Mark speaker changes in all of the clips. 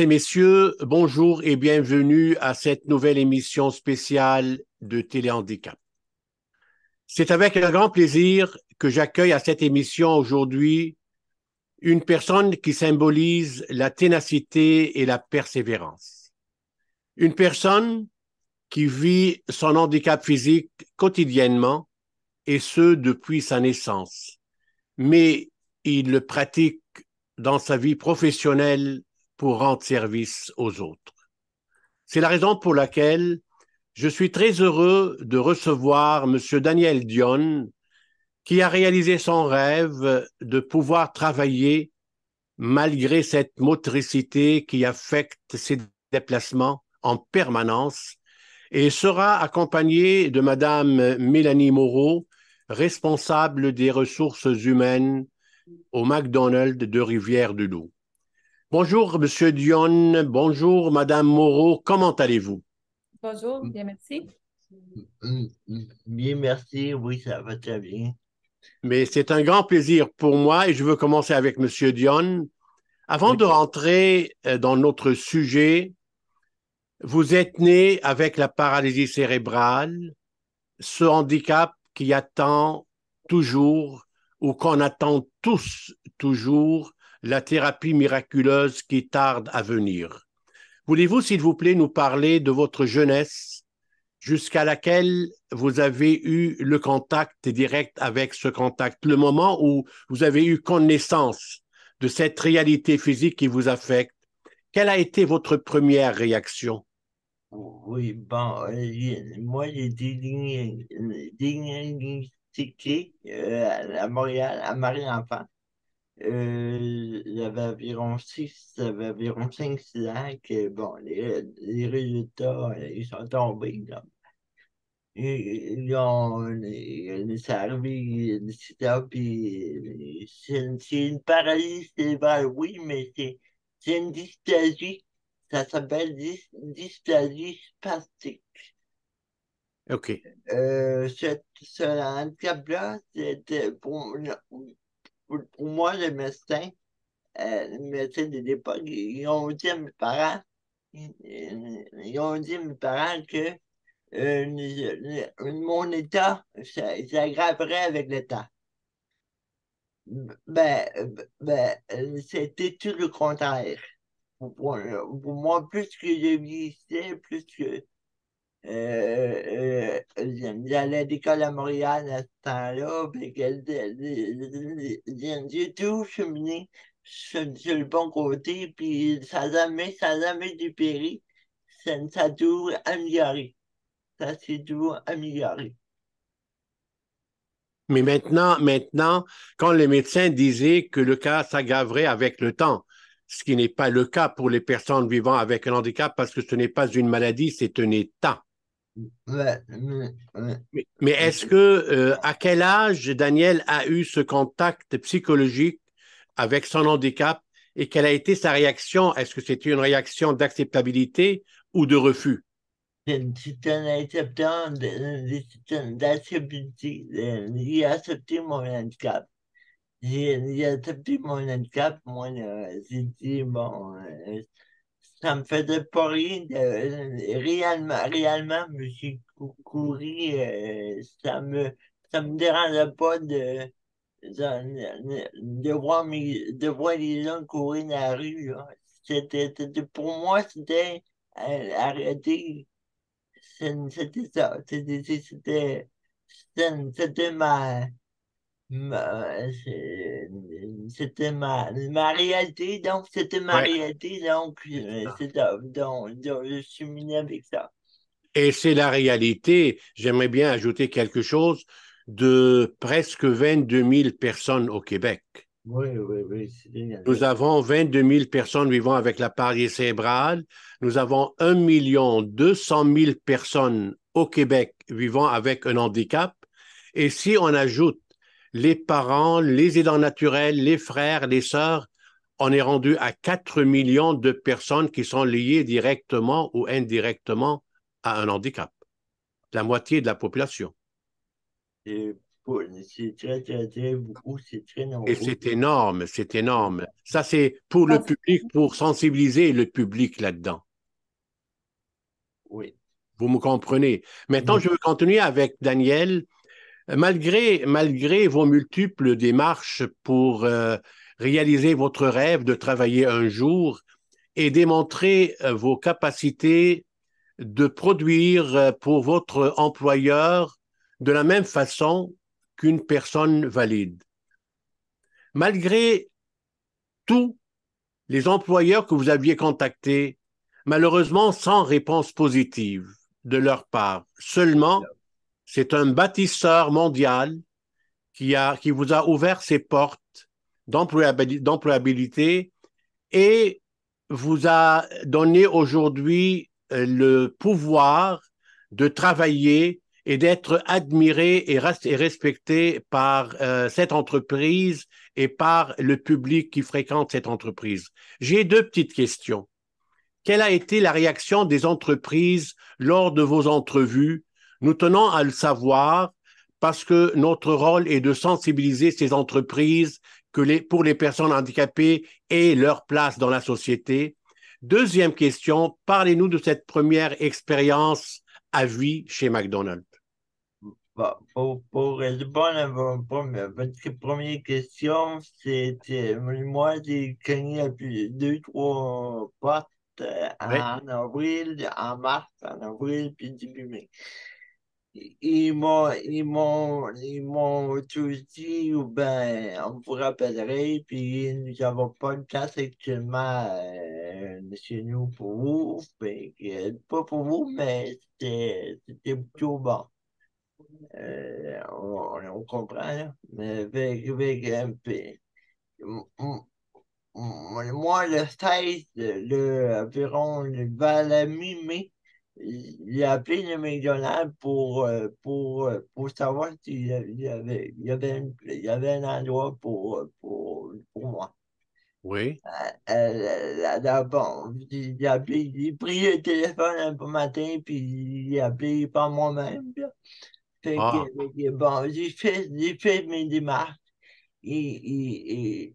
Speaker 1: et messieurs, bonjour et bienvenue à cette nouvelle émission spéciale de Téléhandicap. C'est avec un grand plaisir que j'accueille à cette émission aujourd'hui une personne qui symbolise la ténacité et la persévérance. Une personne qui vit son handicap physique quotidiennement et ce depuis sa naissance. Mais il le pratique dans sa vie professionnelle pour rendre service aux autres. C'est la raison pour laquelle je suis très heureux de recevoir M. Daniel Dion, qui a réalisé son rêve de pouvoir travailler malgré cette motricité qui affecte ses déplacements en permanence et sera accompagné de Mme Mélanie Moreau, responsable des ressources humaines au McDonald's de Rivière-du-Loup. Bonjour, Monsieur Dion. Bonjour, Madame Moreau. Comment allez-vous?
Speaker 2: Bonjour, bien merci.
Speaker 3: Bien, merci. Oui, ça va très bien.
Speaker 1: Mais c'est un grand plaisir pour moi et je veux commencer avec Monsieur Dion. Avant de
Speaker 3: Oui,
Speaker 1: rentrer dans notre sujet, vous êtes né avec la paralysie cérébrale, ce handicap qui attend toujours ou qu'on attend tous toujours la thérapie miraculeuse qui tarde à venir. Voulez-vous, s'il vous plaît, nous parler de votre jeunesse jusqu'à laquelle vous avez eu le contact direct avec ce contact, le moment où vous avez eu connaissance de cette réalité physique qui vous affecte? Quelle a été votre première réaction?
Speaker 3: oui, bon, moi, j'ai été diagnostiqué à Montréal, à Marie-Enfant. J'avais environ 5-6 ans que, bon, les résultats, ils sont tombés, là. C'est arrivé, puis c'est une paralysie cérébrale, oui, mais c'est une dysplasie. Ça s'appelle dysplasie spastique.
Speaker 1: OK.
Speaker 3: Ce handicap-là, c'était pour moi, le médecin de l'époque, ils ont dit à mes parents, ils ont dit à mes parents que mon état s'aggraverait avec le temps. C'était tout le contraire. Pour moi, plus que je vieillissais, plus que j'allais à l'école à Montréal à ce temps-là, puis que j'ai tout cheminé sur le bon côté, puis ça n'a jamais dépéri, ça a tout amélioré. Ça s'est tout amélioré.
Speaker 1: Mais maintenant, quand les médecins disaient que le cas s'aggraverait avec le temps, ce qui n'est pas le cas pour les personnes vivant avec un handicap parce que ce n'est pas une maladie, c'est un état.
Speaker 3: Ouais,
Speaker 1: Mais est-ce que, à quel âge Daniel a eu ce contact psychologique avec son handicap et quelle a été sa réaction? Est-ce que c'était une réaction d'acceptabilité ou de refus?
Speaker 3: c'est un acceptant d'acceptabilité. Il a accepté mon handicap. J'ai accepté mon handicap. Moi, là, j'ai dit, bon, ça me faisait pas rien. Réellement, je suis couru. Ça me dérangeait pas de voir les gens courir dans la rue, là. Pour moi, c'était arrêter. C'était ça. C'était ma réalité. Donc, c'était ma
Speaker 1: Ouais,
Speaker 3: réalité. Donc,
Speaker 1: c'est ça.
Speaker 3: c'est ça. Donc, je suis miné avec ça.
Speaker 1: Et c'est la réalité. J'aimerais bien ajouter quelque chose de presque 22 000 personnes au Québec.
Speaker 3: Oui, oui, oui. C'est génial.
Speaker 1: Nous avons 22 000 personnes vivant avec la paralysie cérébrale. Nous avons 1 200 000 personnes au Québec vivant avec un handicap. Et si on ajoute les parents, les aidants naturels, les frères, les sœurs, on est rendu à 4 millions de personnes qui sont liées directement ou indirectement à un handicap. La moitié de la population.
Speaker 3: c'est très beaucoup, c'est très
Speaker 1: Et
Speaker 3: nombreux.
Speaker 1: c'est énorme, c'est énorme. Ça, c'est pour le public, pour sensibiliser le public là-dedans.
Speaker 3: Oui.
Speaker 1: Vous me comprenez? Maintenant,
Speaker 3: Oui.
Speaker 1: je veux continuer avec Daniel. Malgré vos multiples démarches pour réaliser votre rêve de travailler un jour et démontrer vos capacités de produire pour votre employeur de la même façon qu'une personne valide. Malgré tous les employeurs que vous aviez contactés, malheureusement sans réponse positive de leur part, seulement c'est un bâtisseur mondial qui vous a ouvert ses portes d'employabilité et vous a donné aujourd'hui le pouvoir de travailler et d'être admiré et respecté par cette entreprise et par le public qui fréquente cette entreprise. J'ai deux petites questions. Quelle a été la réaction des entreprises lors de vos entrevues? Nous tenons à le savoir parce que notre rôle est de sensibiliser ces entreprises pour les personnes handicapées et leur place dans la société. Deuxième question, parlez-nous de cette première expérience à vie chez McDonald's.
Speaker 3: Bon, pour répondre à votre première question, c'était moi, j'ai cogné à plus de deux, trois portes
Speaker 1: Oui,
Speaker 3: en avril, en mars, en avril, puis début mai. Ils m'ont tous dit, ou ben, on vous rappellerait, puis nous n'avons pas de place actuellement chez nous pour vous. Fait que, pas pour vous, mais c'était plutôt bon. On comprend, là. Mais moi, le 16, vers la mi-mai, j'ai appelé le McDonald's pour savoir s'il y avait un endroit pour moi.
Speaker 1: oui.
Speaker 3: Bon, j'ai pris le téléphone un peu matin, puis j'ai appelé par moi-même. Là.
Speaker 1: Ah,
Speaker 3: Bon, j'ai fait mes démarches. Il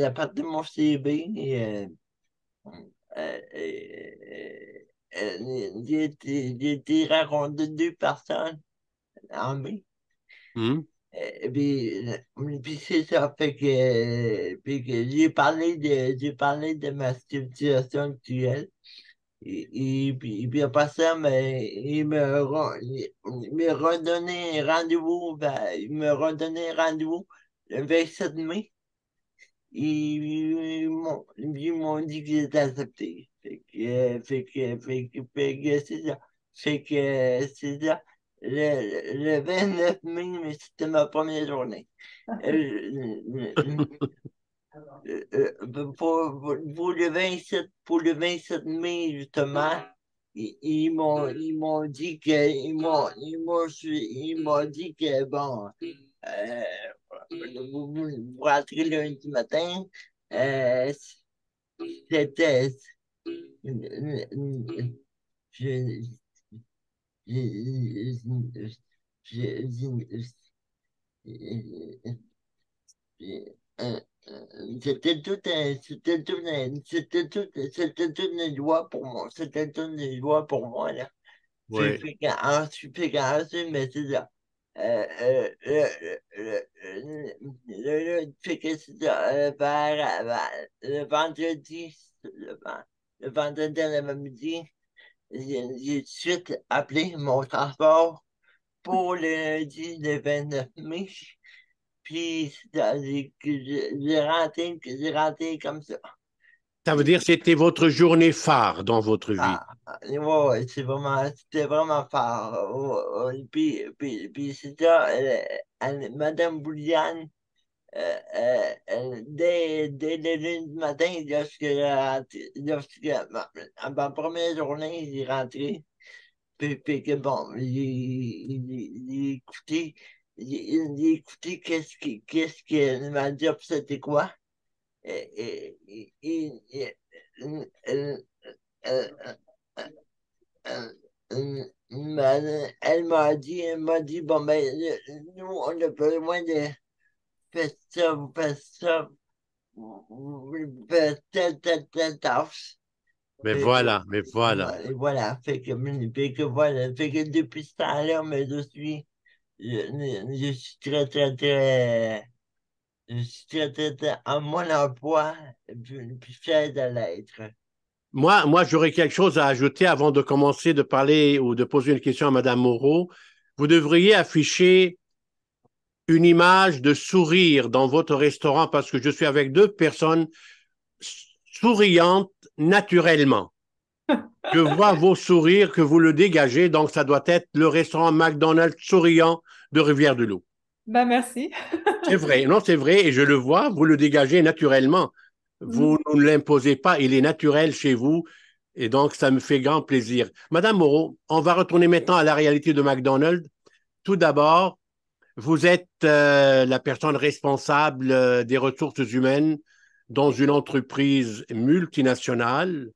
Speaker 3: a parti mon CV. J'ai été rencontré deux personnes en mai. Puis c'est ça, puis que j'ai parlé de ma situation actuelle. Et puis après ça, mais il me redonné un rendez-vous, il me redonné un rendez-vous le 27 mai. Ils m'ont dit qu'ils étaient acceptés. Fait que c'est ça. C'est ça. Le 29 mai, mais c'était ma première journée. Pour le 27 mai, justement, ils m'ont dit que, bon, euh, vous rentrez lundi matin, euh, c'était, je- je- je- euh, c'était toute une joie pour moi. C'était toute une joie pour moi, là.
Speaker 1: oui.
Speaker 3: Ensuite, mais c'est ça. Fait que c'est ça. Le vendredi, le vendredi à l'après-midi, j'ai tout de suite appelé mon transport pour le lundi le 29 mai. Puis, j'ai rentré comme ça.
Speaker 1: Ça veut dire que c'était votre journée phare dans votre vie.
Speaker 3: Ouais, ouais, c'était vraiment fort. Ouais, ouais. Puis c'est ça, Madame Bouliane, dès le lundi matin, ma première journée, j'ai rentré. Puis que bon, j'ai écouté qu'est-ce que ma job c'était quoi. Et, elle m'a dit, bon, ben, nous, on a besoin de faire ça, vous faites ça, vous faites telle tâche.
Speaker 1: Mais
Speaker 3: Fait que,
Speaker 1: voilà, mais voilà.
Speaker 3: et voilà, fait que depuis ce temps-là, mais je suis je suis très à mon emploi, puis fier de l'être.
Speaker 1: Moi, j'aurais quelque chose à ajouter avant de commencer de parler ou de poser une question à Madame Moreau. Vous devriez afficher une image de sourire dans votre restaurant parce que je suis avec deux personnes souriantes naturellement. Je vois vos sourires que vous le dégagez, donc ça doit être le restaurant McDonald's souriant de Rivière-de-Loup.
Speaker 2: Ben, merci.
Speaker 1: C'est vrai, non, c'est vrai, et je le vois, vous le dégagez naturellement. Vous
Speaker 2: Mhm.
Speaker 1: ne l'imposez pas, il est naturel chez vous, et donc ça me fait grand plaisir. Madame Moreau, on va retourner maintenant à la réalité de McDonald's. Tout d'abord, vous êtes la personne responsable des ressources humaines dans
Speaker 2: Oui.
Speaker 1: une entreprise multinationale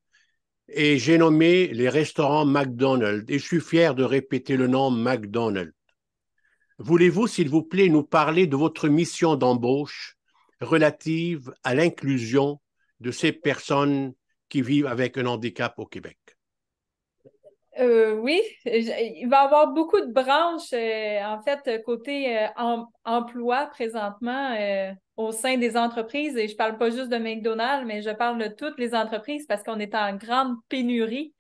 Speaker 1: et j'ai nommé les restaurants McDonald's et je suis fier de répéter le nom McDonald's. Voulez-vous, s'il vous plaît, nous parler de votre mission d'embauche relative à l'inclusion de ces personnes qui vivent avec un handicap au Québec?
Speaker 2: Oui, il va y avoir beaucoup de branches, en fait, côté emploi présentement au sein des entreprises. Et je parle pas juste de McDonald's, mais je parle de toutes les entreprises parce qu'on est en grande pénurie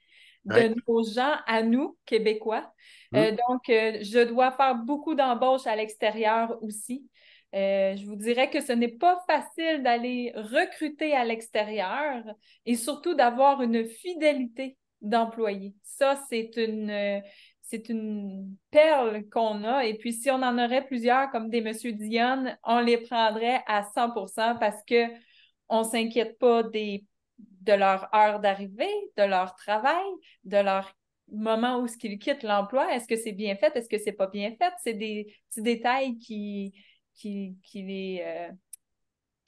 Speaker 1: Oui.
Speaker 2: de nos gens à nous, Québécois.
Speaker 1: Hmm?
Speaker 2: Je dois faire beaucoup d'embauches à l'extérieur aussi. Je vous dirais que ce n'est pas facile d'aller recruter à l'extérieur et surtout d'avoir une fidélité d'employés. Ça, c'est une perle qu'on a. Et puis, si on en aurait plusieurs comme des Monsieur Dionne, on les prendrait à 100% parce que on s'inquiète pas de leur heure d'arrivée, de leur travail, de leur moment où ils quittent l'emploi. Est-ce que c'est bien fait? Est-ce que c'est pas bien fait? C'est des petits détails qui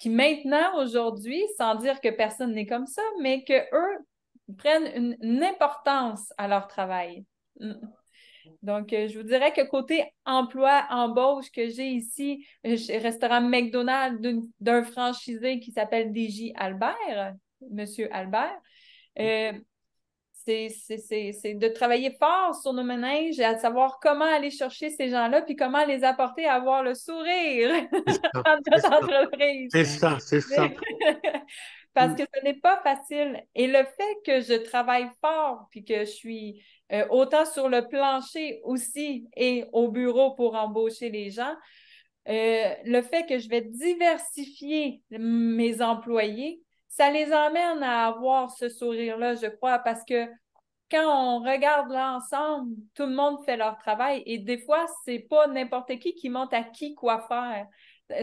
Speaker 2: maintenant, aujourd'hui, sans dire que personne n'est comme ça, mais que eux prennent une importance à leur travail. Mm. Donc, je vous dirais que côté emploi, embauche que j'ai ici, restaurant McDonald's d'un franchisé qui s'appelle DJ Albert, Monsieur Albert, euh, c'est de travailler fort sur nos méninges et à savoir comment aller chercher ces gens-là puis comment les apporter à avoir le sourire
Speaker 1: C'est ça,
Speaker 2: dans
Speaker 1: c'est
Speaker 2: notre
Speaker 1: ça,
Speaker 2: entreprise.
Speaker 1: c'est ça, c'est ça.
Speaker 2: Parce que ce n'est pas facile. Et le fait que je travaille fort puis que je suis autant sur le plancher aussi et au bureau pour embaucher les gens, le fait que je vais diversifier mes employés, ça les amène à avoir ce sourire-là, je crois, parce que quand on regarde l'ensemble, tout le monde fait leur travail et des fois, c'est pas n'importe qui montre à qui quoi faire,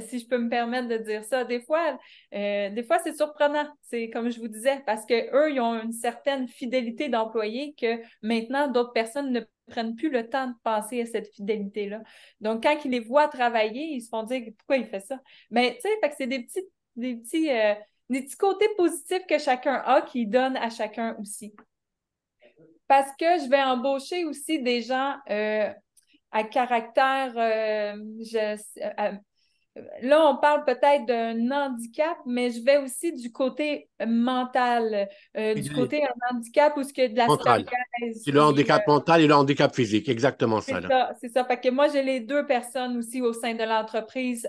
Speaker 2: si je peux me permettre de dire ça. Des fois c'est surprenant, c'est comme je vous disais, parce que eux, ils ont une certaine fidélité d'employés que maintenant, d'autres personnes ne prennent plus le temps de penser à cette fidélité-là. Donc, quand ils les voient travailler, ils se font dire pourquoi il fait ça. Mais tu sais, fait que c'est des petits côtés positifs que chacun a qui donnent à chacun aussi. Parce que je vais embaucher aussi des gens à caractère, là, on parle peut-être d'un handicap, mais je vais aussi du côté mental, du côté un handicap où ce que de la
Speaker 1: Mental.
Speaker 2: stabilise,
Speaker 1: C'est le
Speaker 2: puis
Speaker 1: handicap mental et le handicap physique, exactement ça,
Speaker 2: c'est
Speaker 1: là.
Speaker 2: ça, c'est ça. Fait que moi, j'ai les deux personnes aussi au sein de l'entreprise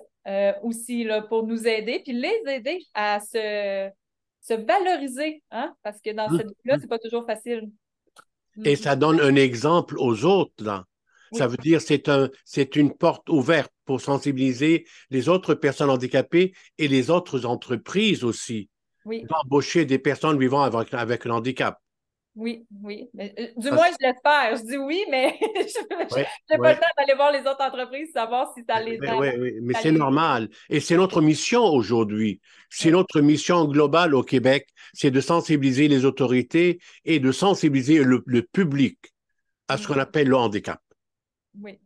Speaker 2: aussi là, pour nous aider, puis les aider à se valoriser, hein? Parce que dans
Speaker 1: Hum,
Speaker 2: cette vie-là,
Speaker 1: hum.
Speaker 2: c'est pas toujours facile.
Speaker 1: Et
Speaker 2: Mhm.
Speaker 1: ça donne un exemple aux autres, là. Ça
Speaker 2: Oui,
Speaker 1: veut dire c'est une porte ouverte pour sensibiliser les autres personnes handicapées et les autres entreprises aussi
Speaker 2: oui.
Speaker 1: d'embaucher des personnes vivant avec un handicap.
Speaker 2: Oui, oui. Mais, du
Speaker 1: Ça,
Speaker 2: moins, je l'espère. Je dis oui, mais je
Speaker 1: oui,
Speaker 2: n'ai pas le
Speaker 1: oui.
Speaker 2: temps d'aller voir les autres entreprises, savoir si ça les
Speaker 1: Oui,
Speaker 2: a.
Speaker 1: oui, oui, mais
Speaker 2: Ça
Speaker 1: c'est
Speaker 2: les...
Speaker 1: normal. Et c'est notre mission aujourd'hui. C'est
Speaker 2: Oui.
Speaker 1: notre mission globale au Québec, c'est de sensibiliser les autorités et de sensibiliser le public à ce
Speaker 2: Mm.
Speaker 1: qu'on appelle le handicap.
Speaker 2: Oui.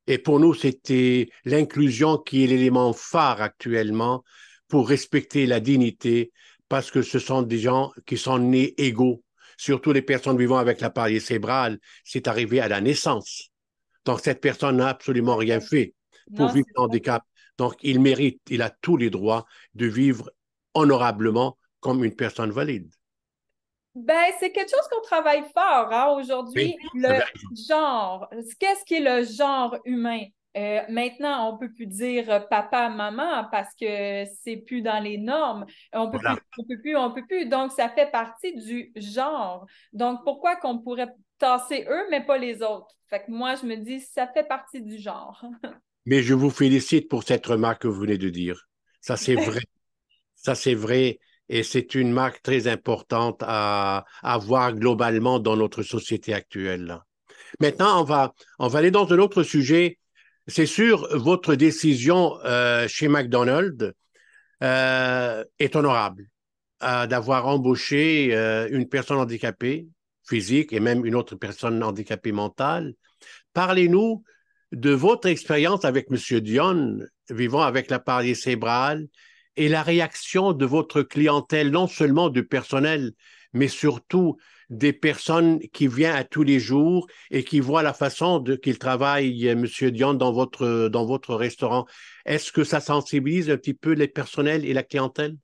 Speaker 1: Et pour nous, c'était l'inclusion qui est l'élément phare actuellement pour respecter la dignité, parce que ce sont des gens qui sont nés égaux. surtout les personnes vivant avec la paralysie cérébrale, c'est arrivé à la naissance. Donc, cette personne n'a absolument rien fait pour
Speaker 2: Non,
Speaker 1: vivre
Speaker 2: c'est
Speaker 1: le handicap. Donc, il mérite, il a tous les droits de vivre honorablement comme une personne valide.
Speaker 2: Ben, c'est quelque chose qu'on travaille fort hein,
Speaker 1: Oui,
Speaker 2: aujourd'hui.
Speaker 1: vous
Speaker 2: Le
Speaker 1: avez raison.
Speaker 2: genre, qu'est-ce qui est le genre humain? Maintenant, on ne peut plus dire papa, maman parce que c'est plus dans les normes. On peut plus,
Speaker 1: Voilà.
Speaker 2: on peut plus, on peut plus. Donc, ça fait partie du genre. Donc, pourquoi qu'on pourrait tasser eux, mais pas les autres? Fait que moi, je me dis, ça fait partie du genre.
Speaker 1: Mais je vous félicite pour cette remarque que vous venez de dire. Ça, c'est vrai. Ça, c'est vrai. Et c'est une marque très importante à voir globalement dans notre société actuelle, là. Maintenant, on va aller dans un autre sujet. C'est sûr, votre décision chez McDonald's est honorable d'avoir embauché une personne handicapée physique et même une autre personne handicapée mentale. Parlez-nous de votre expérience avec M. Dion, vivant avec la paralysie cérébrale, et la réaction de votre clientèle, non seulement du personnel, mais surtout des personnes qui viennent à tous les jours et qui voient la façon qu'il travaille, M. Dion, dans votre restaurant. Est-ce que ça sensibilise un petit peu les personnels et la clientèle?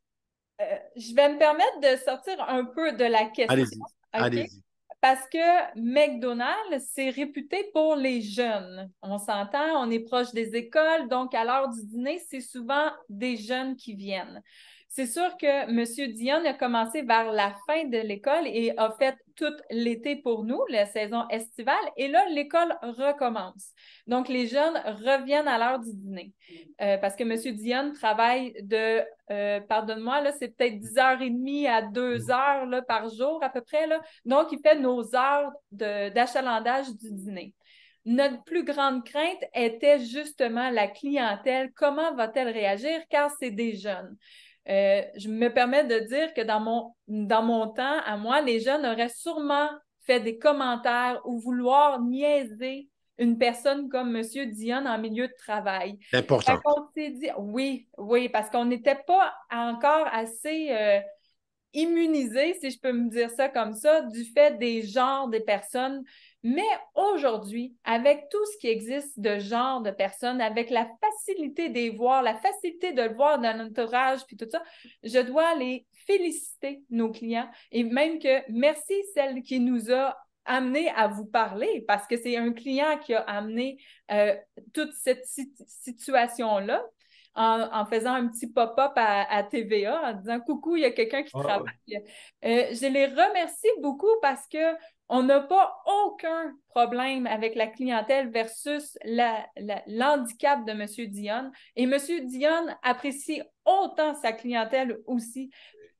Speaker 2: Je vais me permettre de sortir un peu de la question,
Speaker 1: Allez-y,
Speaker 2: OK?
Speaker 1: allez-y.
Speaker 2: Parce que McDonald's, c'est réputé pour les jeunes. On s'entend, on est proche des écoles, donc à l'heure du dîner, c'est souvent des jeunes qui viennent. C'est sûr que M. Dion a commencé vers la fin de l'école et a fait tout l'été pour nous, la saison estivale, et là, l'école recommence. Donc, les jeunes reviennent à l'heure du dîner parce que M. Dion travaille pardonne-moi, là, c'est peut-être 10h30 à 2 heures là, par jour à peu près. Là. Donc, il fait nos heures d'achalandage du dîner. Notre plus grande crainte était justement la clientèle. Comment va-t-elle réagir? Car c'est des jeunes. Je me permets de dire que dans mon temps, à moi, les jeunes auraient sûrement fait des commentaires ou vouloir niaiser une personne comme M. Dion en milieu de travail.
Speaker 1: C'est
Speaker 2: Fait
Speaker 1: important.
Speaker 2: qu'on s'est dit, oui, oui, parce qu'on n'était pas encore assez immunisé, si je peux me dire ça comme ça, du fait des genres des personnes. Mais aujourd'hui, avec tout ce qui existe de genre de personnes, avec la facilité de les voir, la facilité de le voir dans notre entourage, puis tout ça, je dois les féliciter, nos clients, et même que merci celle qui nous a amené à vous parler, parce que c'est un client qui a amené toute cette situation-là en faisant un petit pop-up à TVA en disant coucou, il y a quelqu'un qui travaille. Je les remercie beaucoup parce que on n'a pas aucun problème avec la clientèle versus l'handicap de M. Dion. Et M. Dion apprécie autant sa clientèle aussi.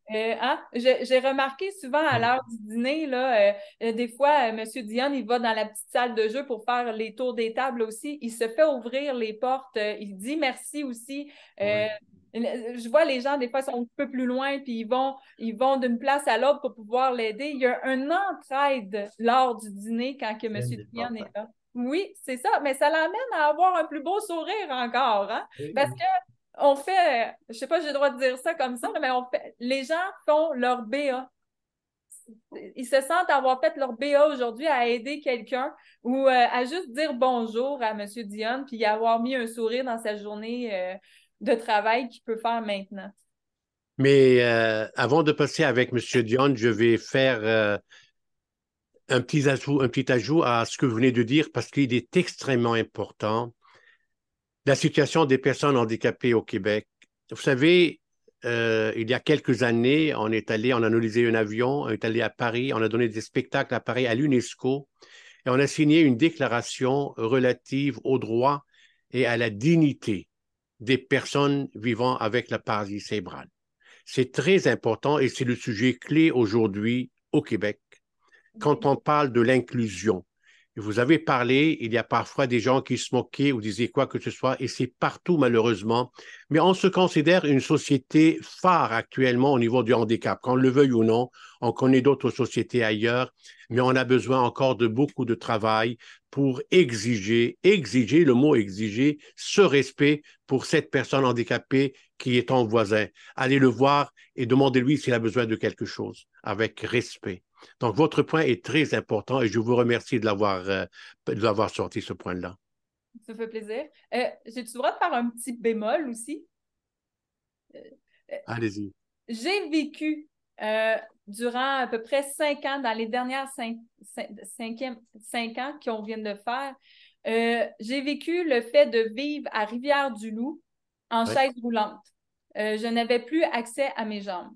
Speaker 2: J'ai remarqué souvent à l'heure du dîner, là, des fois, M. Dion, il va dans la petite salle de jeu pour faire les tours des tables aussi. Il se fait ouvrir les portes. Il dit merci aussi. Je vois les gens, des fois, sont un peu plus loin, puis ils vont d'une place à l'autre pour pouvoir l'aider. Il y a une entraide lors du dîner quand que M. Dion est là. Oui, c'est ça, mais ça l'amène à avoir un plus beau sourire encore, hein? Parce que on fait, je sais pas si j'ai le droit de dire ça comme ça, mais les gens font leur BA. Ils se sentent avoir fait leur BA aujourd'hui à aider quelqu'un ou à juste dire bonjour à M. Dion puis avoir mis un sourire dans sa journée de travail qu'il peut faire maintenant.
Speaker 1: Mais avant de passer avec M. Dion, je vais faire un petit ajout à ce que vous venez de dire parce qu'il est extrêmement important. La situation des personnes handicapées au Québec. Vous savez, il y a quelques années, on a analysé un avion, on est allé à Paris, on a donné des spectacles à Paris à l'UNESCO et on a signé une déclaration relative aux droits et à la dignité des personnes vivant avec la paralysie cérébrale. C'est très important et c'est le sujet clé aujourd'hui au Québec quand on parle de l'inclusion. Vous avez parlé, il y a parfois des gens qui se moquaient ou disaient quoi que ce soit, et c'est partout malheureusement. Mais on se considère une société phare actuellement au niveau du handicap, qu'on le veuille ou non. On connaît d'autres sociétés ailleurs, mais on a besoin encore de beaucoup de travail pour exiger, le mot exiger, ce respect pour cette personne handicapée qui est ton voisin. Allez le voir et demandez-lui s'il a besoin de quelque chose, avec respect. Donc, votre point est très important et je vous remercie de l'avoir sorti, ce point-là.
Speaker 2: Ça fait plaisir. J'ai-tu le droit de faire un petit bémol aussi?
Speaker 1: Allez-y.
Speaker 2: J'ai vécu durant à peu près 5 ans, dans les dernières 5 ans qu'on vient de faire, j'ai vécu le fait de vivre à Rivière-du-Loup en chaise roulante. Je n'avais plus accès à mes jambes.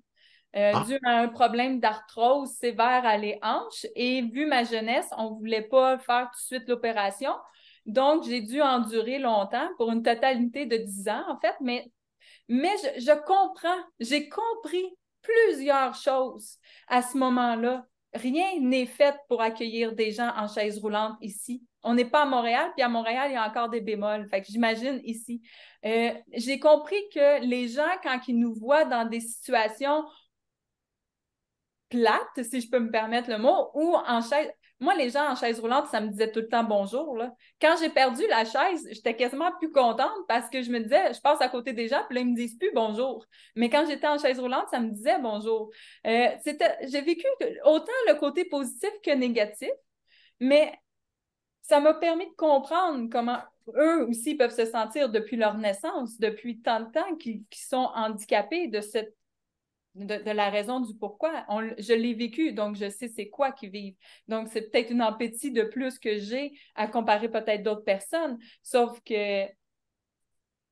Speaker 2: Dû à un problème d'arthrose sévère à les hanches. Et vu ma jeunesse, on ne voulait pas faire tout de suite l'opération. Donc, j'ai dû endurer longtemps pour une totalité de 10 ans, en fait. Mais je comprends, j'ai compris plusieurs choses à ce moment-là. Rien n'est fait pour accueillir des gens en chaise roulante ici. On n'est pas à Montréal, puis à Montréal, il y a encore des bémols. Fait que j'imagine ici. J'ai compris que les gens, quand ils nous voient dans des situations plates, si je peux me permettre le mot, ou en chaise. Moi, les gens en chaise roulante, ça me disait tout le temps bonjour, là. Quand j'ai perdu la chaise, j'étais quasiment plus contente parce que je me disais, je passe à côté des gens, puis là, ils me disent plus bonjour. Mais quand j'étais en chaise roulante, ça me disait bonjour. J'ai vécu autant le côté positif que négatif, mais ça m'a permis de comprendre comment eux aussi peuvent se sentir depuis leur naissance, depuis tant de temps qu'ils sont handicapés de la raison du pourquoi. Je l'ai vécu, donc je sais c'est quoi qu'ils vivent. Donc, c'est peut-être une empathie de plus que j'ai à comparer peut-être d'autres personnes, sauf que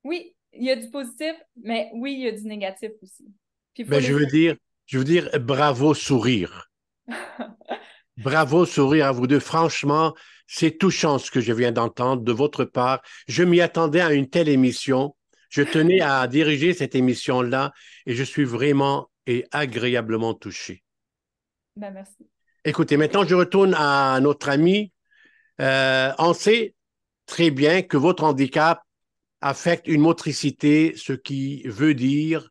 Speaker 2: oui, il y a du positif, mais oui, il y a du négatif aussi. Puis,
Speaker 1: Ben, je veux dire bravo sourire. Bravo sourire à vous deux. Franchement, c'est touchant ce que je viens d'entendre de votre part. Je m'y attendais à une telle émission. Je tenais à diriger cette émission-là et je suis vraiment et agréablement touché.
Speaker 2: Ben, merci.
Speaker 1: Écoutez, maintenant, je retourne à notre ami. On sait très bien que votre handicap affecte une motricité, ce qui veut dire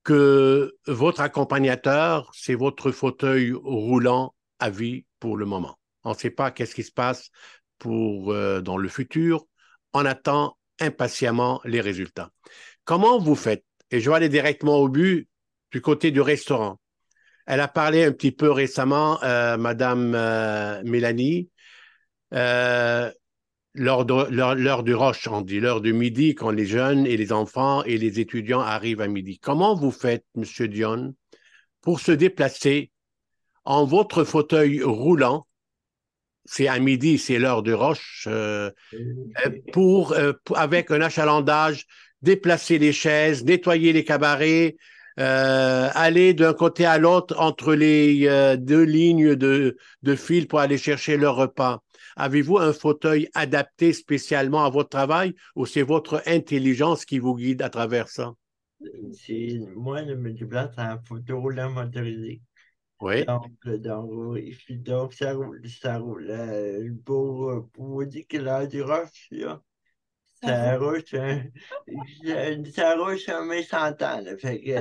Speaker 1: que votre accompagnateur, c'est votre fauteuil roulant à vie pour le moment. On ne sait pas qu'est-ce qui se passe dans le futur. On attend impatiemment les résultats. Comment vous faites? Et je vais aller directement au but du côté du restaurant. Elle a parlé un petit peu récemment, Madame Mélanie, euh, l'heure du rush, on dit, l'heure du midi, quand les jeunes et les enfants et les étudiants arrivent à midi. Comment vous faites, Monsieur Dion, pour se déplacer en votre fauteuil roulant? C'est à midi, c'est l'heure du rush, avec un achalandage, déplacer les chaises, nettoyer les cabarets, aller d'un côté à l'autre entre les deux lignes de fil pour aller chercher leur repas. Avez-vous un fauteuil adapté spécialement à votre travail ou c'est votre intelligence qui vous guide à travers ça?
Speaker 3: Moi, je me déplace en photo roulant motorisé.
Speaker 1: Oui,
Speaker 3: Oui. Donc, ça roule, ça roule. Pour vous dire que l'heure du rush, là,
Speaker 2: Ça
Speaker 3: ça
Speaker 2: roule.
Speaker 3: rush, ça rush un méchant-temps, là. Fait que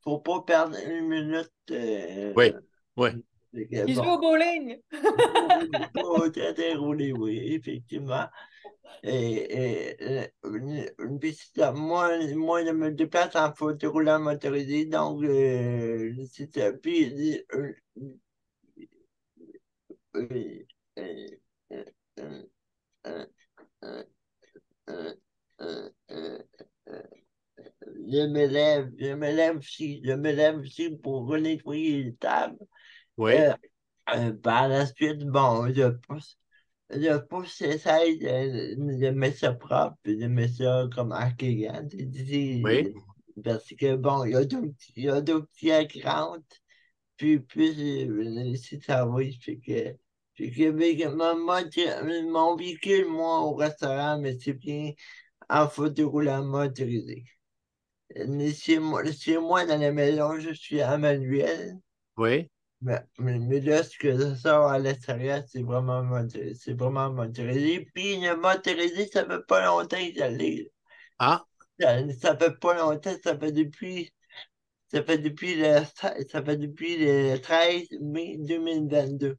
Speaker 3: faut pas perdre une minute.
Speaker 1: oui, oui.
Speaker 3: Fait que
Speaker 2: Ils jouent
Speaker 3: bon,
Speaker 2: au bowling.
Speaker 3: faut très rouler, oui, effectivement. Une piste, moi, je me déplace en fauteuil roulant motorisé, donc c'est ça. Puis, euh, euh, euh, euh, euh, euh, euh, euh, euh, euh, je me lève aussi pour nettoyer les tables.
Speaker 1: Oui,
Speaker 3: Euh, Par la suite, bon, j'essaie de mettre ça propre, puis de mettre ça comme accueillant.
Speaker 1: oui.
Speaker 3: Parce que, bon, il y a d'autres clients qui rentrent, puis si ça va, mais que mon véhicule, moi, au restaurant, mais c'est bien en fauteuil roulant motorisé. Mais chez moi, dans la maison, je suis à manuel.
Speaker 1: Oui.
Speaker 3: Mais là, ce que ça sort à l'extérieur, c'est vraiment motorisé. Puis le motorisé, ça fait pas longtemps que je l'ai.
Speaker 1: Ah,
Speaker 3: Ça fait pas longtemps, ça fait depuis le 13 mai 2022.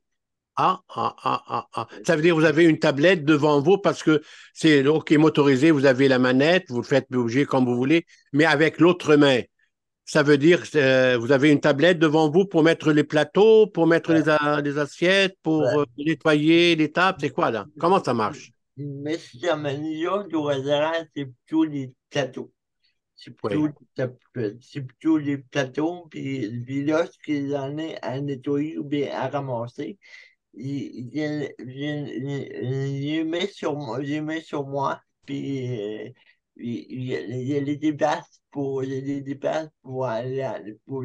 Speaker 1: Ça veut dire que vous avez une tablette devant vous parce que c'est OK motorisé, vous avez la manette, vous le faites bouger comme vous voulez, mais avec l'autre main. Ça veut dire que vous avez une tablette devant vous pour mettre les plateaux, pour mettre les assiettes, pour
Speaker 3: Ouais.
Speaker 1: nettoyer les tables. C'est quoi là? Comment ça marche?
Speaker 3: Mais si j'amène autres au restaurant, c'est plutôt les plateaux.
Speaker 1: Oui.
Speaker 3: C'est plutôt les plateaux, puis là, ce qu'ils en est à nettoyer ou bien à ramasser, il les met sur moi, il les met sur moi, puis il les déplace il les déplace pour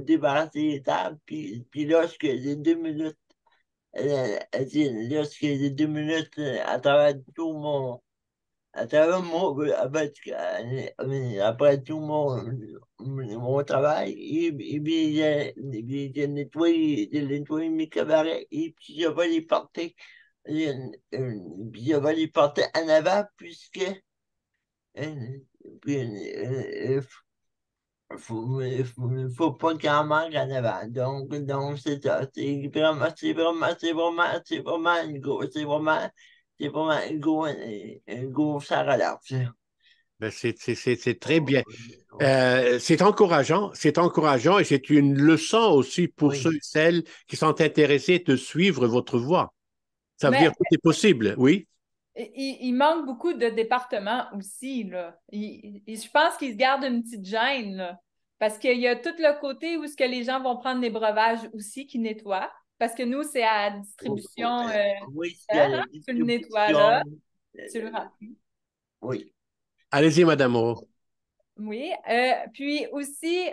Speaker 3: débarrasser les tables, puis lorsque les 2 minutes, lorsque les 2 minutes à travers tout à travers après tout mon travail, et puis j'ai nettoyé mes cabarets et puis je vais les porter. Puis je vais les porter en avant puisque puis, faut pas qu'il manque en avant. Donc c'est ça. C'est vraiment une grosse relâche.
Speaker 1: Ben, c'est très bien. C'est encourageant et c'est une leçon aussi pour ceux
Speaker 3: Oui.
Speaker 1: et celles qui sont intéressés de suivre votre voie. Ça veut
Speaker 2: Mais
Speaker 1: dire que tout est possible, oui.
Speaker 2: il manque beaucoup de départements aussi, là. Je pense qu'ils se gardent une petite gêne, là, parce qu'il y a tout le côté où ce que les gens vont prendre les breuvages aussi qui nettoient, parce que nous, c'est à distribution
Speaker 3: Oui, c'est à
Speaker 2: seule,
Speaker 3: la
Speaker 2: hein. Tu le nettoies là,
Speaker 3: distribution.
Speaker 2: tu le
Speaker 3: euh,
Speaker 2: remplis.
Speaker 3: Oui.
Speaker 1: Allez-y, Madame Moreau.
Speaker 2: Oui, puis aussi,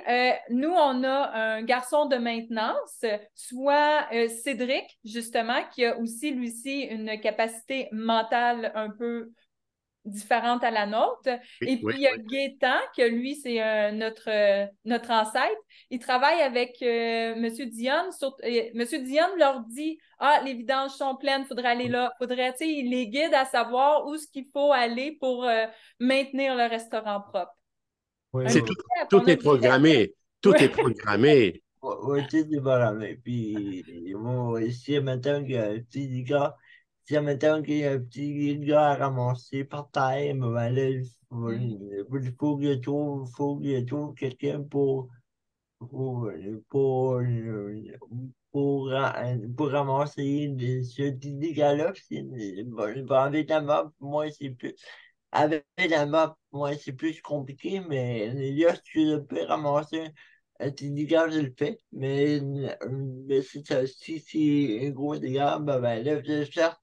Speaker 2: nous, on a un garçon de maintenance, soit Cédric, justement, qui a aussi, lui-ci, une capacité mentale un peu différente à la nôtre.
Speaker 1: Oui,
Speaker 2: Et puis,
Speaker 1: oui,
Speaker 2: il y a
Speaker 1: oui.
Speaker 2: Gaétan, que lui, c'est notre ancêtre. Il travaille avec Monsieur Dionne. Monsieur Dionne leur dit, ah, les vidanges sont pleines, il faudrait aller là. Faudrait, tu sais, il les guide à savoir où ce qu'il faut aller pour maintenir le restaurant propre.
Speaker 3: Oui,
Speaker 2: Un
Speaker 1: C'est
Speaker 3: oui.
Speaker 1: tout,
Speaker 2: chef, on
Speaker 1: tout
Speaker 2: a
Speaker 1: est
Speaker 2: du chef.
Speaker 1: programmé. Tout est
Speaker 2: Oui.
Speaker 1: programmé.
Speaker 3: Oui, tu sais, c'est pas la. Puis, moi, si, mettons qu'il y a un petit gars, si, mettons qu'il y a un petit gars à ramasser par terre, ben là, faut qu'il trouve quelqu'un pour, pour, pour ramasser ce petit gars-là. Bon, avec la mop, moi, c'est plus. Avec la map, moi, c'est plus compliqué, mais là, si tu peux ramasser un petit dégât, je le fais. Mais si, si c'est un gros dégât, ben là, je cherche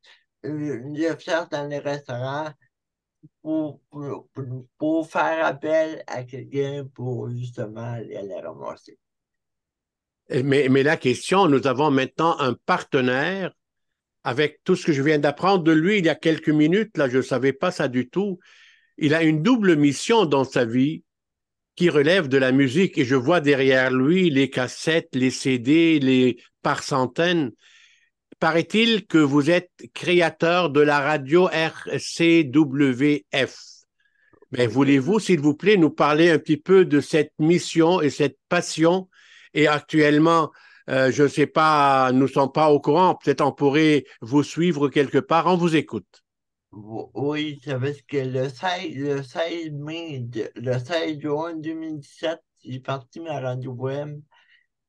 Speaker 3: dans les restaurants pour faire appel à quelqu'un pour justement aller les ramasser.
Speaker 1: Mais la question, nous avons maintenant un partenaire avec tout ce que je viens d'apprendre de lui il y a quelques minutes. Là, je ne savais pas ça du tout. Il a une double mission dans sa vie qui relève de la musique et je vois derrière lui les cassettes, les CD, les par centaines. Paraît-il que vous êtes créateur de la radio RCWF. Mais
Speaker 3: Oui.
Speaker 1: voulez-vous, s'il vous plaît, nous parler un petit peu de cette mission et cette passion? Et actuellement, je ne sais pas, nous ne sommes pas au courant. Peut-être on pourrait vous suivre quelque part. On vous écoute.
Speaker 3: Oui, c'est parce que le 16 juin 2017, j'ai parti ma radio web.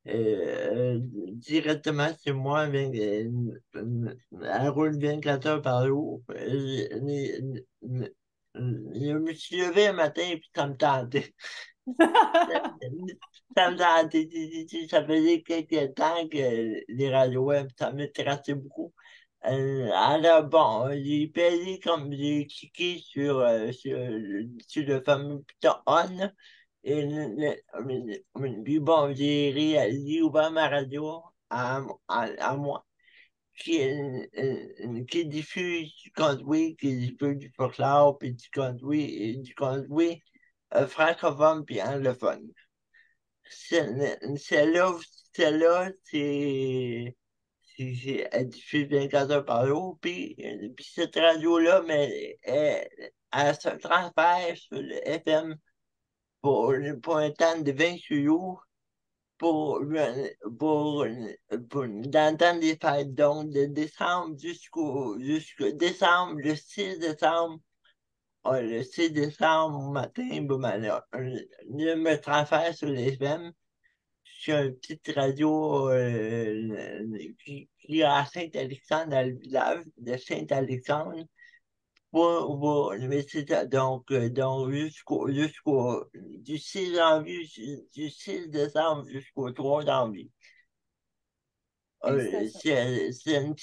Speaker 3: Directement chez moi avec un roule 24 heures par jour. Je me suis levé un matin et puis ça me tentait. Ça me tentait. Ça faisait quelques temps que les radios web, ça m'intéressait beaucoup. Alors bon, j'ai cliqué sur le fameux piton on. Et puis bon, j'ai ouvert ma radio à moi, qui diffuse du country, qui diffuse du folklore, puis du country francophone puis anglophone. Celle-là, celle-là, elle diffuse 24 heures par jour, puis cette radio-là, mais elle se transfère sur le FM pour un temps de 20 jours. dans le temps des fêtes, donc de décembre jusqu'au décembre, le 6 décembre au matin, bon, ben, là, je me transfère sur les FM, sur une petite radio qui est à Saint-Alexandre, dans le village de Saint-Alexandre. Mais c'est ça, donc du 6 janvier, du 6 décembre jusqu'au 3 janvier.
Speaker 2: Félicitations.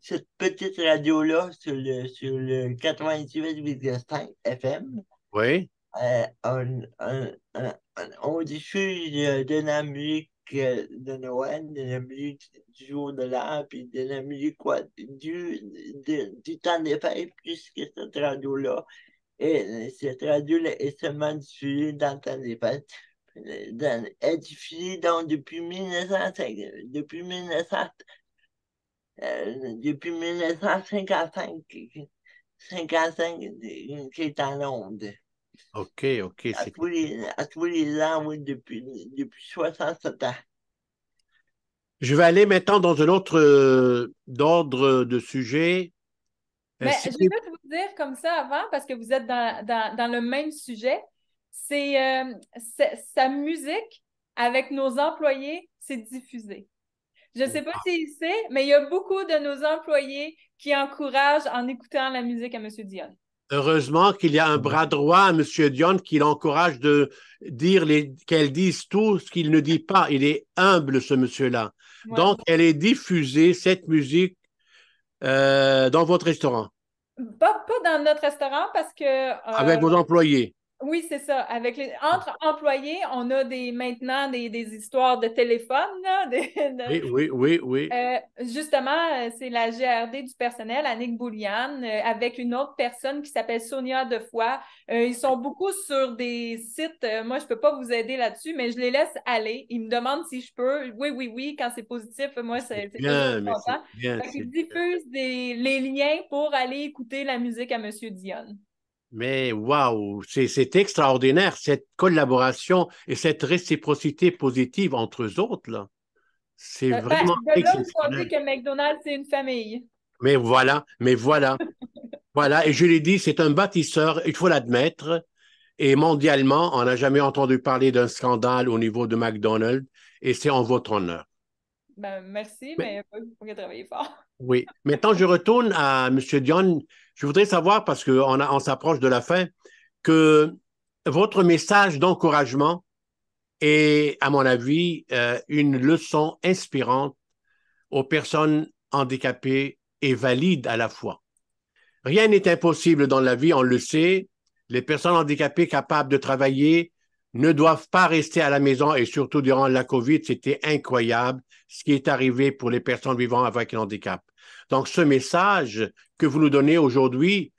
Speaker 3: Cette petite radio-là sur le 98,5 FM,
Speaker 1: Oui.
Speaker 3: on diffuse de la musique de Noël, de la musique du jour de l'an, puis de la musique du temps des fêtes, puisque cette radio-là, cette radio-là est seulement diffusée dans le temps des fêtes. Elle est diffusée donc depuis 1905, depuis 1955, 55, qui est en onde.
Speaker 1: OK, OK.
Speaker 3: À tous les ans, oui, depuis 67 ans.
Speaker 1: Je vais aller maintenant dans un autre ordre de sujet.
Speaker 2: Mais je vais juste vous dire comme ça avant, parce que vous êtes dans le même sujet. Sa musique avec nos employés, c'est diffusé. Je ne sais pas s'il sait, mais il y a beaucoup de nos employés qui encouragent en écoutant la musique à M. Dion.
Speaker 1: Heureusement qu'il y a un bras droit à M. Dion qui l'encourage de dire qu'elle dise tout ce qu'il ne dit pas. Il est humble, ce monsieur-là.
Speaker 2: Ouais.
Speaker 1: Donc, elle est diffusée, cette musique, dans votre restaurant.
Speaker 2: Pas dans notre restaurant parce que...
Speaker 1: Avec vos employés.
Speaker 2: Oui, c'est ça. Entre employés, on a maintenant des histoires de téléphone. Là,
Speaker 1: Oui.
Speaker 2: Justement, c'est la GRD du personnel, Annick Bouliane, avec une autre personne qui s'appelle Sonia Defoy. Ils sont beaucoup sur des sites. Moi, je ne peux pas vous aider là-dessus, mais je les laisse aller. Ils me demandent si je peux. Oui. Quand c'est positif, moi, c'est
Speaker 1: bien,
Speaker 2: toujours content. Ils diffusent les liens pour aller écouter la musique à M. Dion.
Speaker 1: Mais waouh, c'est extraordinaire, cette collaboration et cette réciprocité positive entre eux autres, là. C'est vraiment
Speaker 2: de là, vous comptez
Speaker 1: exceptionnel.
Speaker 2: que McDonald's, c'est une famille.
Speaker 1: Mais voilà. Voilà, et je l'ai dit, c'est un bâtisseur, il faut l'admettre. Et mondialement, on n'a jamais entendu parler d'un scandale au niveau de McDonald's, et c'est en votre honneur.
Speaker 2: Merci, mais il faut travailler fort.
Speaker 1: Oui. Maintenant, je retourne à M. Dion. Je voudrais savoir, parce qu'on s'approche de la fin, que votre message d'encouragement est, à mon avis, une leçon inspirante aux personnes handicapées et valides à la fois. Rien n'est impossible dans la vie, on le sait. Les personnes handicapées capables de travailler ne doivent pas rester à la maison, et surtout durant la COVID, c'était incroyable ce qui est arrivé pour les personnes vivant avec un handicap. Donc, ce message que vous nous donnez aujourd'hui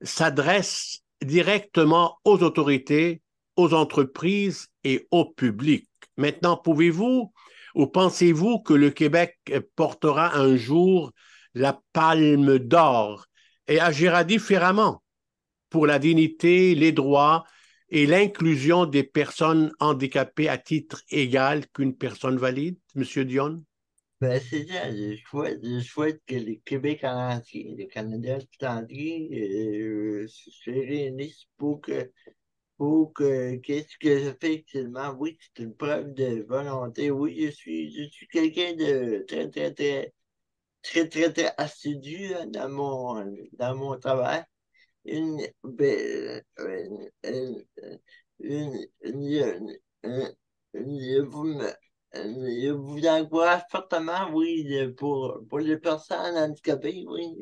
Speaker 1: s'adresse directement aux autorités, aux entreprises et au public. Maintenant, pouvez-vous ou pensez-vous que le Québec portera un jour la palme d'or et agira différemment pour la dignité, les droits et l'inclusion des personnes handicapées à titre égal qu'une personne valide, M. Dion?
Speaker 3: Ben, c'est ça, je souhaite que le Québec en entier, le Canada tout entier, se réunissent pour que qu'est-ce que je fais actuellement. Oui, c'est une preuve de volonté. Oui, je suis quelqu'un de très assidu dans mon travail. Ben, je vous encourage fortement, oui, pour les personnes handicapées, oui.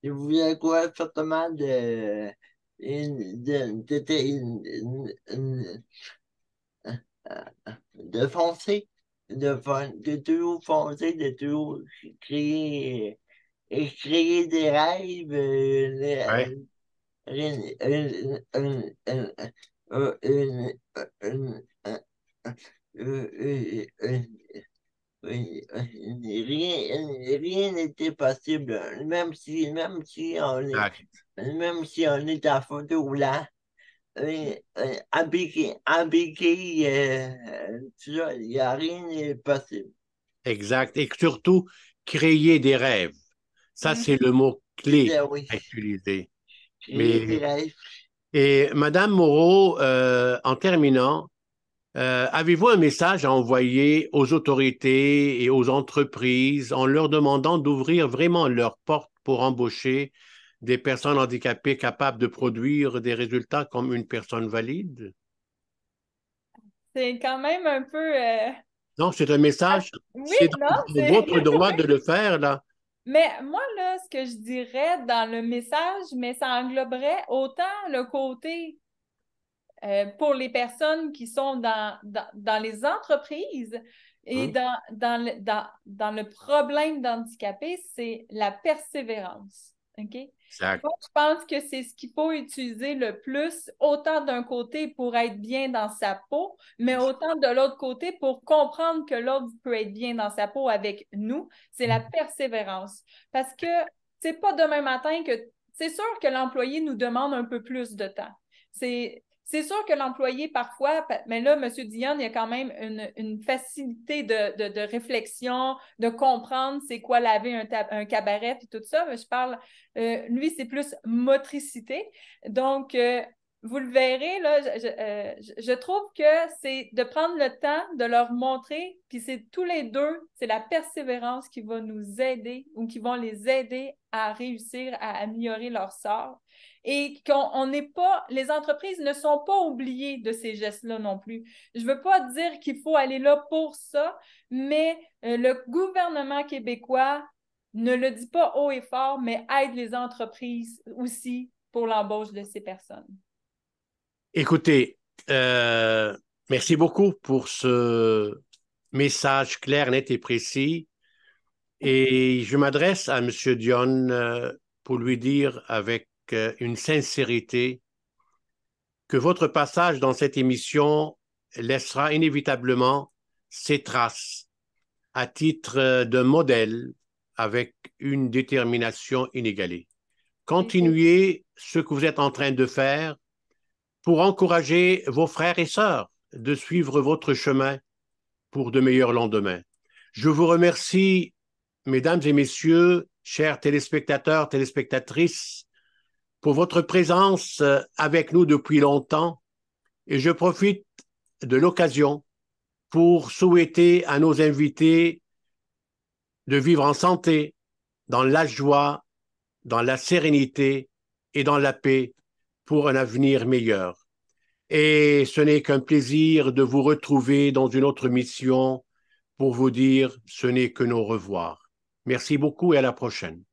Speaker 3: Je vous encourage fortement de foncer, de toujours foncer, de toujours créer des rêves,
Speaker 1: Ouais.
Speaker 3: Rien n'était possible, même si on est en fauteuil roulant, Tu vois, il n'y a rien n'est possible.
Speaker 1: Exact. Et surtout, créer des rêves. Ça,
Speaker 2: Mhm.
Speaker 1: c'est le mot clé
Speaker 3: Oui,
Speaker 1: à utiliser.
Speaker 3: créer des
Speaker 1: Mais,
Speaker 3: rêves.
Speaker 1: et Madame Moreau, en terminant, avez-vous un message à envoyer aux autorités et aux entreprises en leur demandant d'ouvrir vraiment leurs portes pour embaucher des personnes handicapées capables de produire des résultats comme une personne valide?
Speaker 2: C'est quand même un peu...
Speaker 1: Non, c'est un message,
Speaker 2: Oui,
Speaker 1: c'est
Speaker 2: non,
Speaker 1: dans
Speaker 2: c'est...
Speaker 1: votre droit de le faire, là.
Speaker 2: Mais moi, là, ce que je dirais dans le message, mais ça engloberait autant le côté pour les personnes qui sont dans les entreprises et
Speaker 1: Hein?
Speaker 2: dans le problème d'handicapé, c'est la persévérance. OK?
Speaker 1: Exact.
Speaker 2: Moi, je pense que c'est ce qu'il faut utiliser le plus, autant d'un côté pour être bien dans sa peau, mais autant de l'autre côté pour comprendre que l'autre peut être bien dans sa peau avec nous, c'est la persévérance. Parce que c'est pas demain matin que... C'est sûr que l'employé nous demande un peu plus de temps. C'est sûr que l'employé, parfois, mais là, M. Dion, il y a quand même une facilité de réflexion, de comprendre c'est quoi laver un cabaret et tout ça. Mais je parle, lui, c'est plus motricité. Donc, vous le verrez, là, je trouve que c'est de prendre le temps de leur montrer, puis c'est tous les deux, c'est la persévérance qui va nous aider ou qui vont les aider à réussir à améliorer leur sort et qu'on n'est pas, les entreprises ne sont pas oubliées de ces gestes-là non plus. Je ne veux pas dire qu'il faut aller là pour ça, mais le gouvernement québécois ne le dit pas haut et fort, mais aide les entreprises aussi pour l'embauche de ces personnes.
Speaker 1: Écoutez, merci beaucoup pour ce message clair, net et précis. Et je m'adresse à M. Dion pour lui dire avec une sincérité que votre passage dans cette émission laissera inévitablement ses traces à titre de modèle avec une détermination inégalée. Continuez ce que vous êtes en train de faire pour encourager vos frères et sœurs de suivre votre chemin pour de meilleurs lendemains. Je vous remercie, mesdames et messieurs, chers téléspectateurs, téléspectatrices, pour votre présence avec nous depuis longtemps et je profite de l'occasion pour souhaiter à nos invités de vivre en santé, dans la joie, dans la sérénité et dans la paix pour un avenir meilleur. Et ce n'est qu'un plaisir de vous retrouver dans une autre mission pour vous dire ce n'est que nos revoirs. Merci beaucoup et à la prochaine.